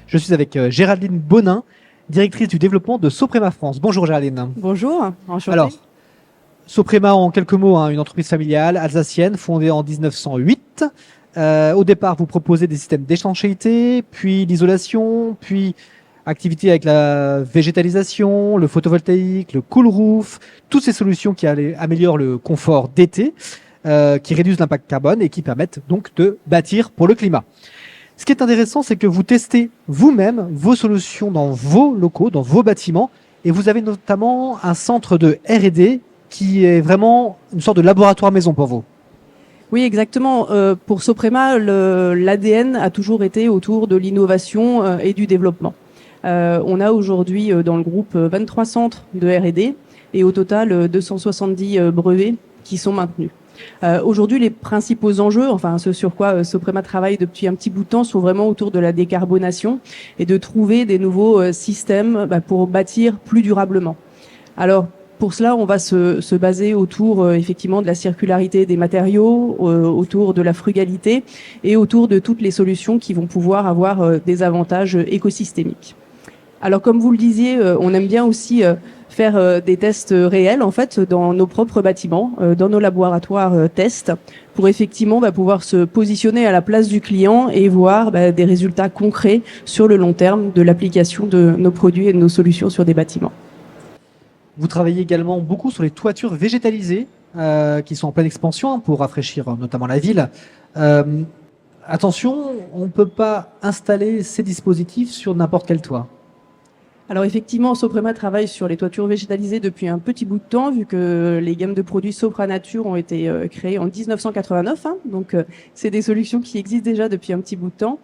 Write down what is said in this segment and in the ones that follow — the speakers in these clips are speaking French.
Je suis avec Géraldine Bonin, directrice du développement de Soprema France. Bonjour Géraldine. Bonjour, enchantée. Alors, Soprema, en quelques mots, une entreprise familiale alsacienne fondée en 1908. Au départ, vous proposez des systèmes d'étanchéité, puis l'isolation, puis activités avec la végétalisation, le photovoltaïque, le cool roof, toutes ces solutions qui améliorent le confort d'été, qui réduisent l'impact carbone et qui permettent donc de bâtir pour le climat. Ce qui est intéressant, c'est que vous testez vous-même vos solutions dans vos locaux, dans vos bâtiments, et vous avez notamment un centre de R&D qui est vraiment une sorte de laboratoire maison pour vous. Oui, exactement. Pour Soprema, l'ADN a toujours été autour de l'innovation et du développement. On a aujourd'hui dans le groupe 23 centres de R&D et au total 270 brevets qui sont maintenus. Aujourd'hui, les principaux enjeux, enfin ce sur quoi Soprema travaille depuis un petit bout de temps, sont vraiment autour de la décarbonation et de trouver des nouveaux systèmes pour bâtir plus durablement. Alors, pour cela, on va se baser autour effectivement de la circularité des matériaux, autour de la frugalité et autour de toutes les solutions qui vont pouvoir avoir des avantages écosystémiques. Alors, comme vous le disiez, on aime bien aussi faire des tests réels en fait dans nos propres bâtiments, dans nos laboratoires tests, pour effectivement pouvoir se positionner à la place du client et voir des résultats concrets sur le long terme de l'application de nos produits et de nos solutions sur des bâtiments. Vous travaillez également beaucoup sur les toitures végétalisées qui sont en pleine expansion pour rafraîchir notamment la ville. Attention, on ne peut pas installer ces dispositifs sur n'importe quel toit. Alors effectivement, Soprema travaille sur les toitures végétalisées depuis un petit bout de temps, vu que les gammes de produits Sopra Nature ont été créées en 1989. Donc c'est des solutions qui existent déjà depuis un petit bout de temps.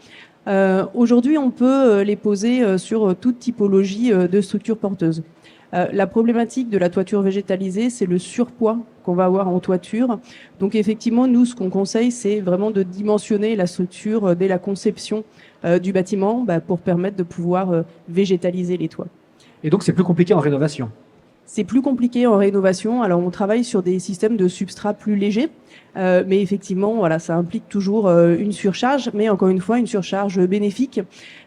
Aujourd'hui, on peut les poser sur toute typologie de structures porteuses. La problématique de la toiture végétalisée, c'est le surpoids qu'on va avoir en toiture. Donc effectivement, nous, ce qu'on conseille, c'est vraiment de dimensionner la structure dès la conception du bâtiment pour permettre de pouvoir végétaliser les toits. Et donc, c'est plus compliqué en rénovation? C'est plus compliqué en rénovation. Alors, on travaille sur des systèmes de substrats plus légers, mais effectivement, voilà, ça implique toujours une surcharge, mais encore une fois, une surcharge bénéfique,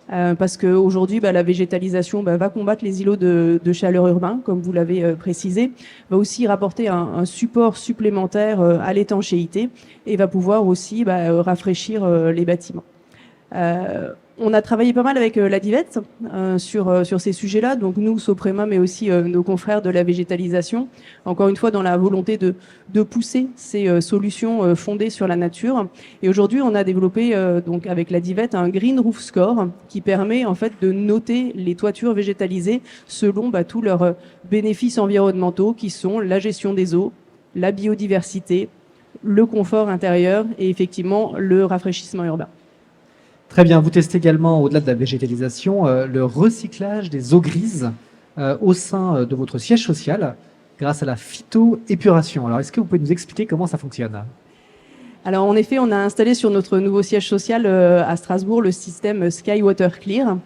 parce qu'aujourd'hui, la végétalisation va combattre les îlots de chaleur urbains, comme vous l'avez précisé, va aussi rapporter un support supplémentaire à l'étanchéité et va pouvoir aussi rafraîchir les bâtiments. On a travaillé pas mal avec la Divette sur ces sujets-là. Donc nous, Soprema, mais aussi nos confrères de la végétalisation. Encore une fois, dans la volonté de pousser ces solutions fondées sur la nature. Et aujourd'hui, on a développé donc avec la Divette un Green Roof Score qui permet en fait de noter les toitures végétalisées selon tous leurs bénéfices environnementaux, qui sont la gestion des eaux, la biodiversité, le confort intérieur et effectivement le rafraîchissement urbain. Très bien. Vous testez également, au-delà de la végétalisation, le recyclage des eaux grises au sein de votre siège social grâce à la phytoépuration. Alors, est-ce que vous pouvez nous expliquer comment ça fonctionne? Alors, en effet, on a installé sur notre nouveau siège social à Strasbourg le système Sky Water Clear,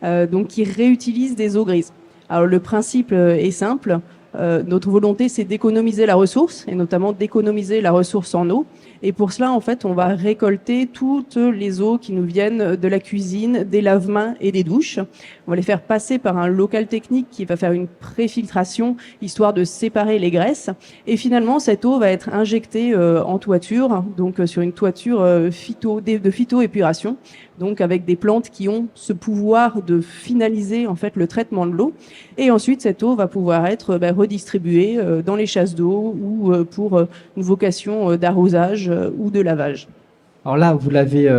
donc qui réutilise des eaux grises. Alors, le principe est simple. Notre volonté, c'est d'économiser la ressource, et notamment d'économiser la ressource en eau. Et pour cela, en fait, on va récolter toutes les eaux qui nous viennent de la cuisine, des lave-mains et des douches. On va les faire passer par un local technique qui va faire une préfiltration, histoire de séparer les graisses. Et finalement, cette eau va être injectée en toiture, donc sur une toiture de phytoépuration, donc avec des plantes qui ont ce pouvoir de finaliser en fait le traitement de l'eau. Et ensuite, cette eau va pouvoir être redistribuée dans les chasses d'eau ou pour une vocation d'arrosage ou de lavage. Alors là, vous l'avez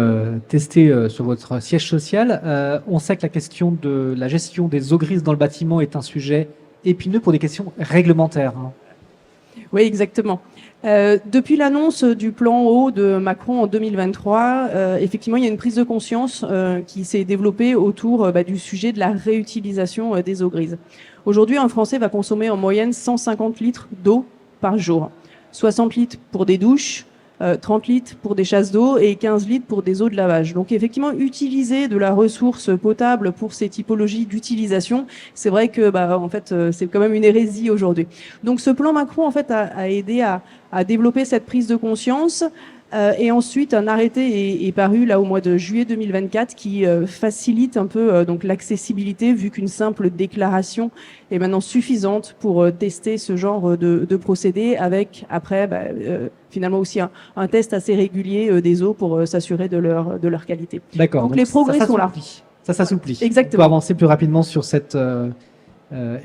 testé sur votre siège social. On sait que la question de la gestion des eaux grises dans le bâtiment est un sujet épineux pour des questions réglementaires. Oui, exactement. Depuis l'annonce du plan eau de Macron en 2023, effectivement, il y a une prise de conscience qui s'est développée autour du sujet de la réutilisation des eaux grises. Aujourd'hui, un Français va consommer en moyenne 150 litres d'eau par jour. 60 litres pour des douches, 30 litres pour des chasses d'eau et 15 litres pour des eaux de lavage. Donc effectivement, utiliser de la ressource potable pour ces typologies d'utilisation, c'est vrai que en fait c'est quand même une hérésie aujourd'hui. Donc ce plan Macron en fait a aidé à développer cette prise de conscience. Et ensuite, un arrêté est paru là au mois de juillet 2024 qui facilite un peu donc l'accessibilité, vu qu'une simple déclaration est maintenant suffisante pour tester ce genre de procédé, avec après finalement aussi un test assez régulier des eaux pour s'assurer de leur qualité. D'accord. Donc les progrès sont là. Ça s'assouplit. Exactement. On peut avancer plus rapidement sur cette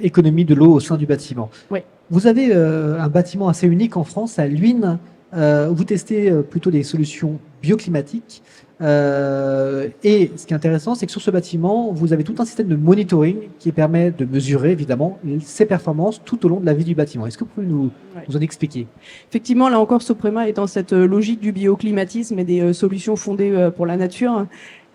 économie de l'eau au sein du bâtiment. Oui. Vous avez un bâtiment assez unique en France, à Luynes. Vous testez plutôt des solutions bioclimatiques. Et ce qui est intéressant, c'est que sur ce bâtiment, vous avez tout un système de monitoring qui permet de mesurer évidemment ses performances tout au long de la vie du bâtiment. Est-ce que vous pouvez nous en expliquer? Effectivement, là encore, Soprema est dans cette logique du bioclimatisme et des solutions fondées pour la nature.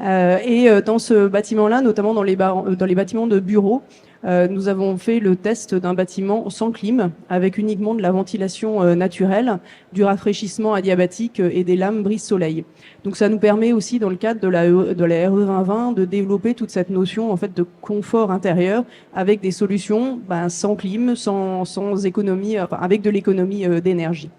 Et dans ce bâtiment-là, notamment dans les bâtiments de bureaux, nous avons fait le test d'un bâtiment sans clim, avec uniquement de la ventilation naturelle, du rafraîchissement adiabatique et des lampes brise-soleil. Donc ça nous permet aussi, dans le cadre de la RE 2020, de développer toute cette notion en fait de confort intérieur, avec des solutions sans clim, sans économie, avec de l'économie d'énergie.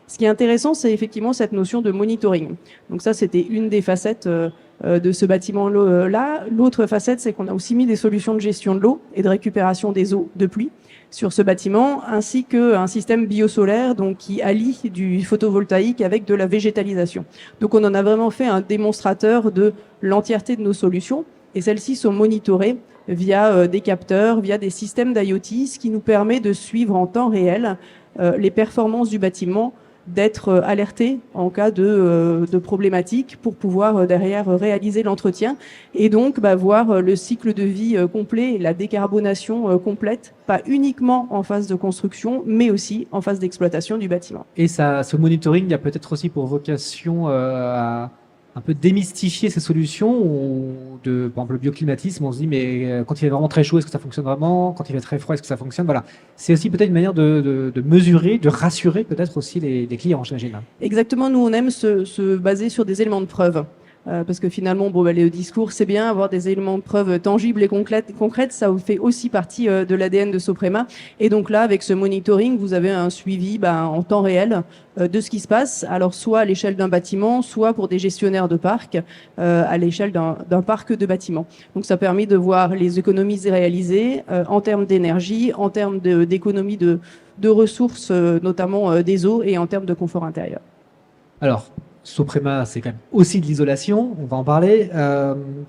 Ce qui est intéressant, c'est effectivement cette notion de monitoring. Donc ça, c'était une des facettes de ce bâtiment-là. L'autre facette, c'est qu'on a aussi mis des solutions de gestion de l'eau et de récupération des eaux de pluie sur ce bâtiment, ainsi qu'un système biosolaire donc qui allie du photovoltaïque avec de la végétalisation. Donc on en a vraiment fait un démonstrateur de l'entièreté de nos solutions, et celles-ci sont monitorées via des capteurs, via des systèmes d'IoT, ce qui nous permet de suivre en temps réel les performances du bâtiment, d'être alerté en cas de problématique pour pouvoir derrière réaliser l'entretien et donc voir le cycle de vie complet, la décarbonation complète, pas uniquement en phase de construction, mais aussi en phase d'exploitation du bâtiment. Et ça, ce monitoring a peut-être aussi pour vocation à un peu démystifier ces solutions par exemple le bioclimatisme, on se dit mais quand il est vraiment très chaud, est-ce que ça fonctionne vraiment? Quand il est très froid, est-ce que ça fonctionne? Voilà. C'est aussi peut-être une manière de mesurer, de rassurer peut-être aussi les clients, j'imagine. Exactement, nous on aime se baser sur des éléments de preuve. Parce que finalement, le discours, c'est bien, avoir des éléments de preuve tangibles et concrètes, ça fait aussi partie de l'ADN de Soprema. Et donc là, avec ce monitoring, vous avez un suivi en temps réel de ce qui se passe, alors soit à l'échelle d'un bâtiment, soit pour des gestionnaires de parcs, à l'échelle d'un parc de bâtiments. Donc ça permet de voir les économies réalisées en termes d'énergie, en termes d'économie de ressources, notamment des eaux, et en termes de confort intérieur. Alors, Soprema, c'est quand même aussi de l'isolation, on va en parler.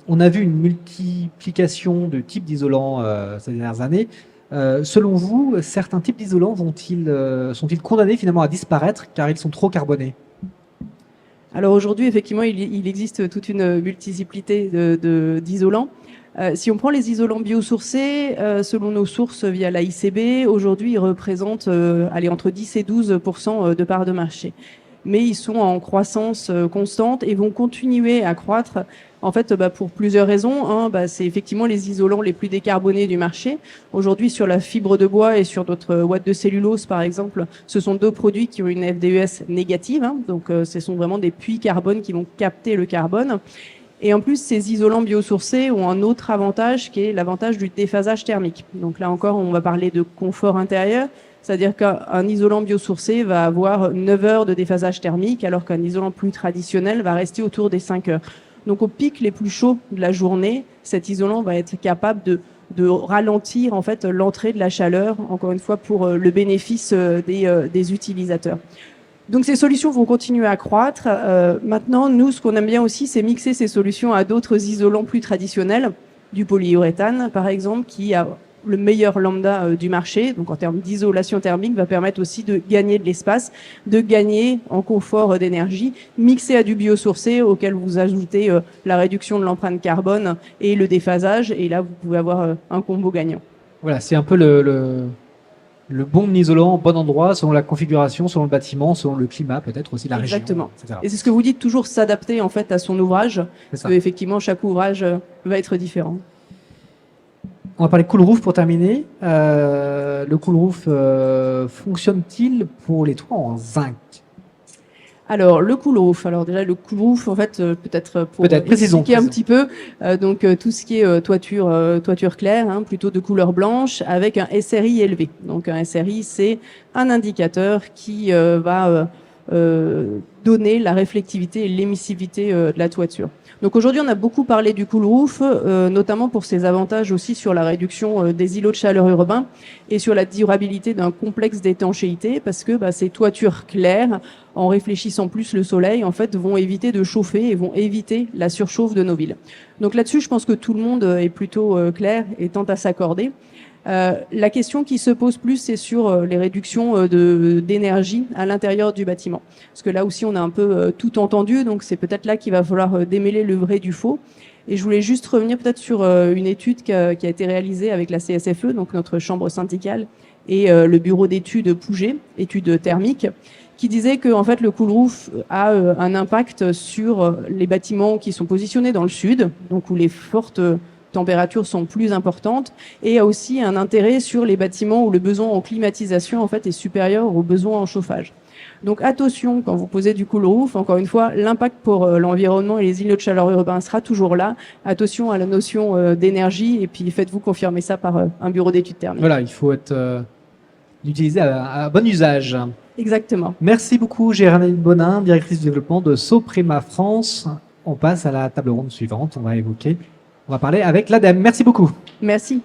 On a vu une multiplication de types d'isolants ces dernières années. Selon vous, certains types d'isolants sont-ils condamnés finalement à disparaître car ils sont trop carbonés? Alors aujourd'hui, effectivement, il existe toute une multiplicité d'isolants. Si on prend les isolants biosourcés, selon nos sources via la ICB, aujourd'hui, ils représentent entre 10 et 12% de part de marché. Mais ils sont en croissance constante et vont continuer à croître, en fait, pour plusieurs raisons. C'est effectivement les isolants les plus décarbonés du marché. Aujourd'hui, sur la fibre de bois et sur d'autres ouates de cellulose, par exemple, ce sont deux produits qui ont une FDES négative. Donc, ce sont vraiment des puits carbone qui vont capter le carbone. Et en plus, ces isolants biosourcés ont un autre avantage qui est l'avantage du déphasage thermique. Donc là encore, on va parler de confort intérieur. C'est-à-dire qu'un isolant biosourcé va avoir 9 heures de déphasage thermique, alors qu'un isolant plus traditionnel va rester autour des 5 heures. Donc, au pic les plus chauds de la journée, cet isolant va être capable de ralentir, en fait, l'entrée de la chaleur, encore une fois, pour le bénéfice des utilisateurs. Donc, ces solutions vont continuer à croître. Maintenant, nous, ce qu'on aime bien aussi, c'est mixer ces solutions à d'autres isolants plus traditionnels, du polyuréthane, par exemple, qui a le meilleur lambda du marché, donc en termes d'isolation thermique, va permettre aussi de gagner de l'espace, de gagner en confort d'énergie, mixé à du biosourcé auquel vous ajoutez la réduction de l'empreinte carbone et le déphasage, et là vous pouvez avoir un combo gagnant. Voilà, c'est un peu le bon isolant, bon endroit, selon la configuration, selon le bâtiment, selon le climat, peut-être aussi la région. Exactement. Et c'est ce que vous dites, toujours s'adapter en fait à son ouvrage, parce que effectivement chaque ouvrage va être différent. On va parler cool roof pour terminer. Le cool roof fonctionne-t-il pour les toits en zinc? Alors le cool roof. Alors déjà le cool roof, en fait, peut-être expliquer un petit peu. Donc tout ce qui est toiture claire, plutôt de couleur blanche, avec un SRI élevé. Donc un SRI, c'est un indicateur qui va donner la réflectivité et l'émissivité de la toiture. Donc aujourd'hui, on a beaucoup parlé du cool roof, notamment pour ses avantages aussi sur la réduction des îlots de chaleur urbains et sur la durabilité d'un complexe d'étanchéité, parce que ces toitures claires, en réfléchissant plus le soleil, en fait, vont éviter de chauffer et vont éviter la surchauffe de nos villes. Donc là-dessus, je pense que tout le monde est plutôt clair et tente à s'accorder. La question qui se pose plus, c'est sur les réductions d'énergie à l'intérieur du bâtiment. Parce que là aussi, on a un peu tout entendu, donc c'est peut-être là qu'il va falloir démêler le vrai du faux. Et je voulais juste revenir peut-être sur une étude qui a été réalisée avec la CSFE, donc notre chambre syndicale, et le bureau d'études Pouget, études thermiques, qui disait que en fait, le cool roof a un impact sur les bâtiments qui sont positionnés dans le sud, donc où les fortes températures sont plus importantes, et a aussi un intérêt sur les bâtiments où le besoin en climatisation en fait est supérieur au besoin en chauffage. Donc attention quand vous posez du cool roof, encore une fois, l'impact pour l'environnement et les îlots de chaleur urbains sera toujours là. Attention à la notion d'énergie, et puis faites-vous confirmer ça par un bureau d'études thermiques. Voilà, il faut l'utiliser à bon usage. Exactement. Merci beaucoup Géraldine Bonin, directrice du développement de Soprema France. On passe à la table ronde suivante, on va parler avec l'ADEME. Merci beaucoup. Merci.